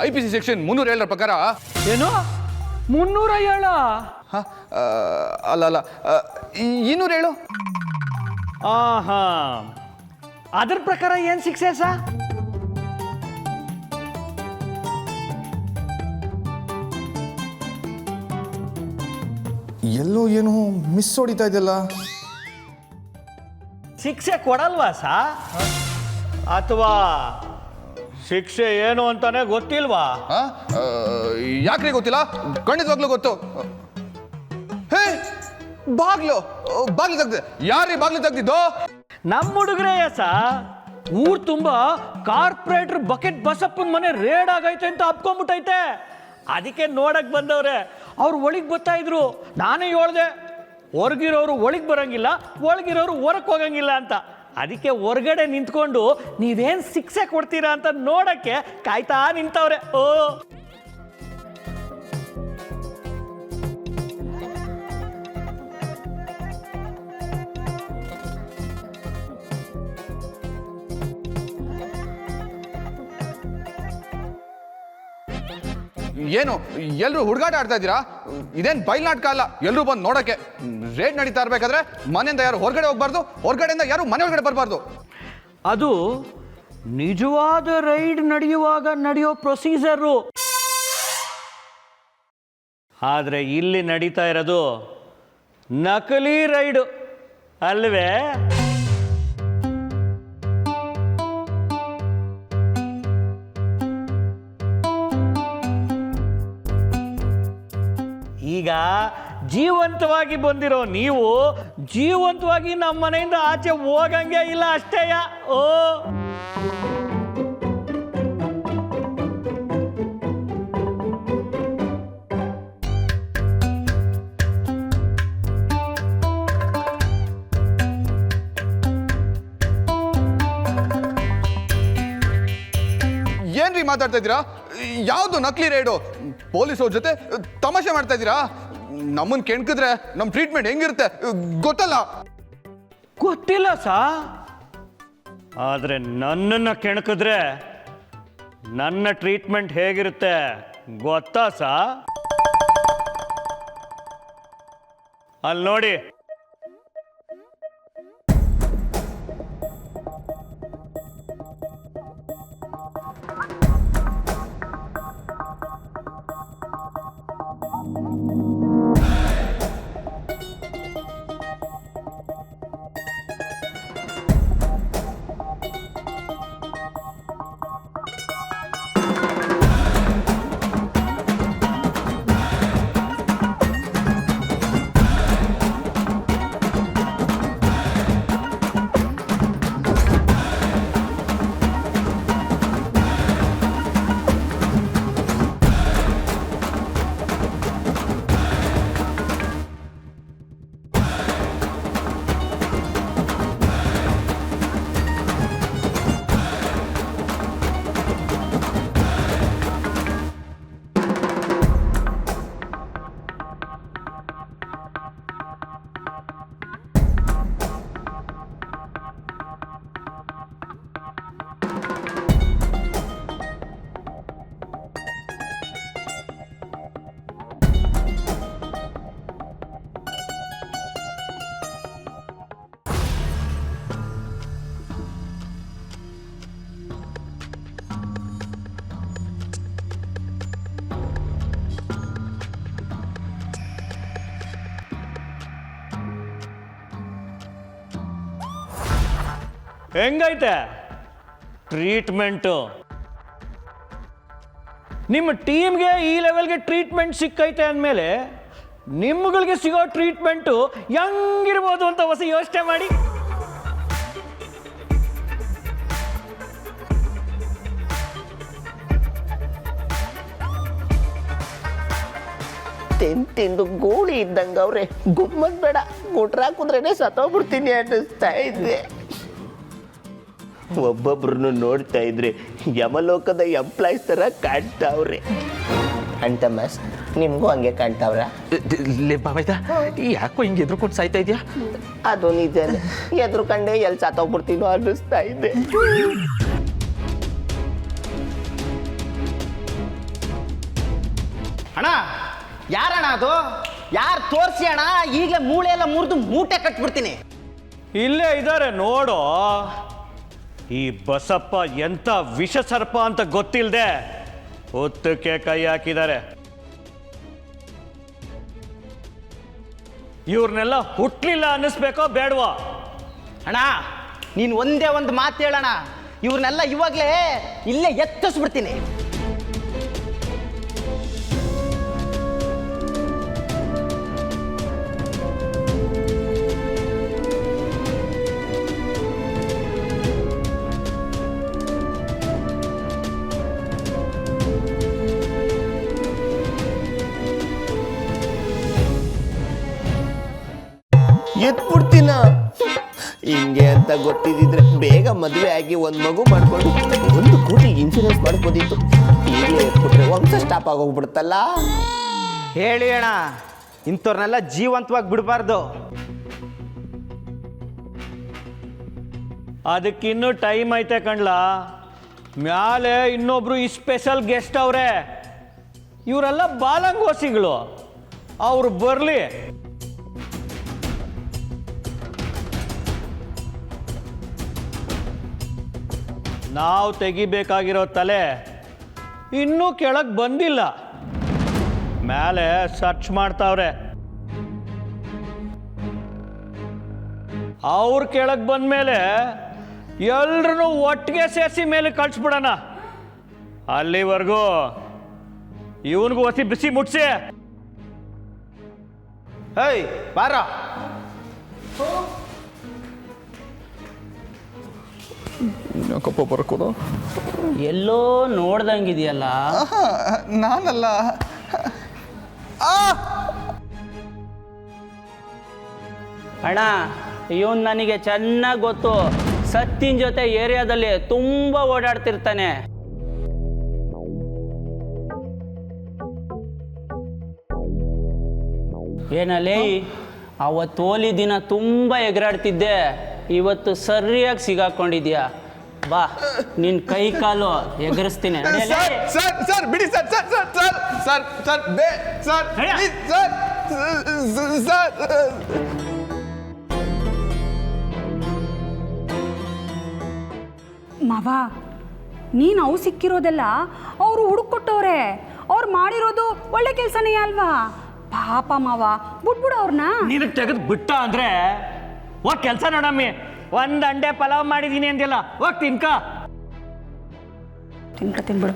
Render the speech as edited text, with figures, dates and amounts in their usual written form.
IPC section 307 ಪ್ರಕಾರ ಏನು 307? ಅಲ್ಲ 207. ಆಹಾ, ಅದ್ರ ಪ್ರಕಾರ ಏನ್ ಶಿಕ್ಷೆ ಸಾ? ಎಲ್ಲೋ ಏನು ಮಿಸ್ ಹೊಡಿತಾ ಇದೆಯಲ್ಲ. ಶಿಕ್ಷೆ ಕೊಡಲ್ವಾ ಸಾ? ಅಥವಾ ಶಿಕ್ಷೆ ಏನು ಅಂತಾನೆ ಗೊತ್ತಿಲ್ವಾ? ಯಾಕ್ರಿ ಗೊತ್ತಿಲ್ಲ? ಖಂಡಿತವಾಗ್ಲೂ ಗೊತ್ತು. ಹೇ, ಬಾಗ್ಲು ತೆಗ್ದೆ. ಯಾರೀ ಬಾಗ್ಲು ತೆಗ್ದಿದ್ದು? ನಮ್ಮ ಹುಡುಗರೇ ಸಾ. ಊರ್ ತುಂಬಾ ಕಾರ್ಪೊರೇಟರ್ ಬಕೆಟ್ ಬಸಪ್ಪನ ಮನೆ ರೇಡ್ ಆಗೈತೆ ಅಂತ ಅಪ್ಕೊಂಡ್ಬಿಟ್ಟೈತೆ. ಅದಕ್ಕೆ ನೋಡಕ್ ಬಂದವ್ರೆ. ಅವ್ರು ಒಳಗೆ ಬರ್ತಾ ಇದ್ರು. ನಾನೇ ಹೇಳ್ದೆ, ಹೊರಗಿರೋರು ಒಳಗೆ ಬರಂಗಿಲ್ಲ, ಒಳಗಿರೋರು ಹೊರಕ್ಕೆ ಹೋಗಂಗಿಲ್ಲ ಅಂತ. ಅದಕ್ಕೆ ಹೊರಗಡೆ ನಿಂತ್ಕೊಂಡು ನೀವೇನ್ ಶಿಕ್ಷೆ ಕೊಡ್ತೀರಾ ಅಂತ ನೋಡಕ್ಕೆ ಕಾಯ್ತಾ ನಿಂತವ್ರೆ. ಓ, ಏನು ಎಲ್ರು ಹುಡುಗಾಟ ಆಡ್ತಾ ಇದ್ದೀರಾ? ಇದೇನ್ ಬಯಲ್ ನಾಟಕ ಅಲ್ಲ. ಎಲ್ರು ಬಂದು ನೋಡಕ್ಕೆ. ರೇಡ್ ನಡೀತಾ ಇರ್ಬೇಕಾದ್ರೆ ಮನೆಯಿಂದ ಯಾರು ಹೊರಗಡೆ ಹೋಗ್ಬಾರ್ದು, ಹೊರಗಡೆಯಿಂದ ಯಾರು ಮನೆ ಒಳಗಡೆ ಬರಬಾರ್ದು. ಅದು ನಿಜವಾದ ರೈಡ್ ನಡೆಯುವಾಗ ನಡೆಯೋ ಪ್ರೊಸೀಜರು. ಆದ್ರೆ ಇಲ್ಲಿ ನಡೀತಾ ಇರೋದು ನಕಲಿ ರೈಡು ಅಲ್ವೇ? ಈಗ ಜೀವಂತವಾಗಿ ಬಂದಿರೋ ನೀವು ಜೀವಂತವಾಗಿ ನಮ್ಮ ಮನೆಯಿಂದ ಆಚೆ ಹೋಗಂಗೆ ಇಲ್ಲ ಅಷ್ಟೇಯ. ಓ, ಏನ್ರಿ ಮಾತಾಡ್ತಾ ಇದ್ದೀರಾ? ಯಾವ್ದು ನಕಲಿ ರೈಡು? ಪೊಲೀಸವ್ರ ಜೊತೆ ತಮಾಷೆ ಮಾಡ್ತಾ ಇದ್ದೀರಾ? ನಮ್ಮನ್ ಕೆಣ್ಕಿದ್ರೆ ನಮ್ ಟ್ರೀಟ್ಮೆಂಟ್ ಹೆಂಗಿರುತ್ತೆ ಗೊತ್ತಲ್ಲ? ಗೊತ್ತಿಲ್ಲ ಸಾ. ಆದ್ರೆ ನನ್ನನ್ನ ಕೆಣಕಿದ್ರೆ ನನ್ನ ಟ್ರೀಟ್ಮೆಂಟ್ ಹೇಗಿರುತ್ತೆ ಗೊತ್ತಾ ಸಾ? ಅಲ್ಲಿ ನೋಡಿ. ಹೆಂಗೈತೆ ಟ್ರೀಟ್ಮೆಂಟು? ನಿಮ್ಮ ಟೀಮ್ಗೆ ಈ ಲೆವೆಲ್ಗೆ ಟ್ರೀಟ್ಮೆಂಟ್ ಸಿಕ್ಕೈತೆ ಅಂದಮೇಲೆ ನಿಮ್ಗಳಿಗೆ ಸಿಗೋ ಟ್ರೀಟ್ಮೆಂಟು ಹೆಂಗಿರ್ಬೋದು ಅಂತ ಹೊಸ ಯೋಚನೆ ಮಾಡಿ. ತಿಂದು ಗೂಳಿ ಇದ್ದಂಗ ಅವ್ರೆ. ಗುಮ್ಮದ್ ಬೇಡ, ಗುಟ್ರ ಹಾಕುದ್ರೇನೆ ಸತ್ತೋಗ್ಬಿಡ್ತೀನಿ ಅನ್ನಿಸ್ತಾ ಇದ್ದೆ. ಒಬ್ಬೊಬ್ರನ್ನು ನೋಡ್ತಾ ಇದ್ರೆ ಯಮಲೋಕದ ಎಂಪ್ಲಾಯ್ಸ್ ತರ ಕಾಣ್ತಾವ್ರೆ. ಅಂತಮ್ಮಸ್, ನಿಮ್ಗೂ ಹಂಗೆ ಕಾಣ್ತಾವ್ರ? ಯಾಕೋ ಹಿಂಗೆ ಎದ್ರುಕೊಂಡು ಸಾಯ್ತಾ ಇದೆಯಾ? ಅದು ನಿಜನೇ. ಎದ್ರುಕಂಡೆ ಎಲ್ಲಿ ಸತ್ತೋಗ್ಬಿಡ್ತೀನೋ ಅನ್ನಿಸ್ತಾ ಇದ್ದೆ. ಅಣ್ಣ ಯಾರಣ್ಣ ಅದು? ಯಾರು ತೋರಿಸಿ ಅಣ್ಣ, ಈಗಲೇ ಮೂಳೆ ಎಲ್ಲ ಮುರಿದು ಮೂಟೆ ಕಟ್ಬಿಡ್ತೀನಿ. ಇಲ್ಲೇ ಇದ್ದಾರೆ ನೋಡು. ಈ ಬಸಪ್ಪ ಎಂಥ ವಿಷ ಸರ್ಪ ಅಂತ ಗೊತ್ತಿಲ್ಲದೆ ಹೊತ್ತಕ್ಕೆ ಕೈ ಹಾಕಿದ್ದಾರೆ. ಇವ್ರನ್ನೆಲ್ಲ ಹುಟ್ಲಿಲ್ಲ ಅನ್ನಿಸ್ಬೇಕೋ ಬೇಡವಾ? ಅಣ್ಣ ನೀನು ಒಂದೇ ಒಂದು ಮಾತು ಹೇಳೋಣ, ಇವ್ರನ್ನೆಲ್ಲ ಇವಾಗಲೇ ಇಲ್ಲೇ ಎತ್ತಿಸ್ಬಿಡ್ತೀನಿ. ಎತ್ಬಿಡ್ತೀನ. ಹಿಂಗೆ ಅಂತ ಗೊತ್ತಿದ್ದಿದ್ರೆ ಬೇಗ ಮದುವೆ ಆಗಿ ಒಂದು ಮಗು ಮಾಡ್ಕೊಂಡು 1 ಕೋಟಿ ಇನ್ಶೂರೆನ್ಸ್ ಮಾಡ್ಬೋದಿತ್ತು. ಈಗಲೇ ಎತ್ಬಿಟ್ರೆ ವಂಶ ಸ್ಟಾಪ್ ಆಗೋಗ್ಬಿಡುತ್ತಲ್ಲ. ಹೇಳಿ ಅಣ್ಣ, ಇಂಥವ್ರನ್ನೆಲ್ಲ ಜೀವಂತವಾಗಿ ಬಿಡಬಾರ್ದು. ಅದಕ್ಕಿನ್ನೂ ಟೈಮ್ ಐತೆ ಕಣ್ಲಾ. ಮ್ಯಾಲೆ ಇನ್ನೊಬ್ರು ಈ ಸ್ಪೆಷಲ್ ಗೆಸ್ಟ್ ಅವ್ರೆ. ಇವರೆಲ್ಲ ಬಾಲಂಗೋಸಿಗಳು. ಅವ್ರು ಬರಲಿ. ನಾವು ತೆಗಿಬೇಕಾಗಿರೋ ತಲೆ ಇನ್ನೂ ಕೆಳಗೆ ಬಂದಿಲ್ಲ. ಮೇಲೆ ಸರ್ಚ್ ಮಾಡ್ತಾವ್ರೆ. ಅವ್ರ ಕೆಳಗೆ ಬಂದ್ಮೇಲೆ ಎಲ್ರೂ ಒಟ್ಟಿಗೆ ಸೇರಿಸಿ ಮೇಲೆ ಕಳಿಸ್ಬಿಡೋಣ. ಅಲ್ಲಿವರೆಗೂ ಇವನಿಗೂ ಹೊಸಿ ಬಿಸಿ ಮುಟ್ಸಿ. ಹೇಯ್ ಬಾರ. ಯಾಕಪ್ಪ ಬರ್ಕೋದು? ಎಲ್ಲೋ ನೋಡ್ದಂಗಿದೆಯಲ್ಲ. ನಾನಲ್ಲ. ಅಣ್ಣ ಇವನ್ ನನಗೆ ಚೆನ್ನಾಗಿ ಗೊತ್ತು. ಸತ್ತಿನ ಜೊತೆ ಏರಿಯಾದಲ್ಲಿ ತುಂಬ ಓಡಾಡ್ತಿರ್ತಾನೆ. ಏನಲ್ಲಿ ಅವತ್ತು ಹೋಲಿ ದಿನ ತುಂಬ ಎಗರಾಡ್ತಿದ್ದೆ, ಇವತ್ತು ಸರಿಯಾಗಿ ಸಿಗಾಕೊಂಡಿದ್ಯಾ. ಬಾ ನಿನ್ನ ಕೈ ಕಾಲು ಎಗರಿಸ್ತೀನಿ. ಸರ್ ಸರ್ ಸರ್ ಬಿಡಿ sir sir sir sir sir sir ಬೇ ಸರ್ ಪ್ಲೀಸ್ ಸರ್ ಸರ್. ಮಾವ, ನೀನು ಅವು ಸಿಕ್ಕಿರೋದೆಲ್ಲ ಅವರು ಹುಡುಕೊಟ್ಟವ್ರೆ. ಅವ್ರು ಮಾಡಿರೋದು ಒಳ್ಳೆ ಕೆಲಸನೇ ಅಲ್ವಾ? ಪಾಪ ಮಾವ, ಬಿಟ್ಬಿಡು ಅವ್ರನ್ನ. ನಿನಗೆ ತೆಗೆದು ಬಿಟ್ಟ ಅಂದ್ರೆ ಹೋಗಿ ಕೆಲಸ ನೋಡಮ್ಮಿ. 1 ಅಂಡೆ ಪಲಾವ್ ಮಾಡಿದ್ದೀನಿ ಅಂದಿಲ್ಲ, ಹೋಗಿ ತಿನ್ಕ. ತಿನ್ಬಿಡು.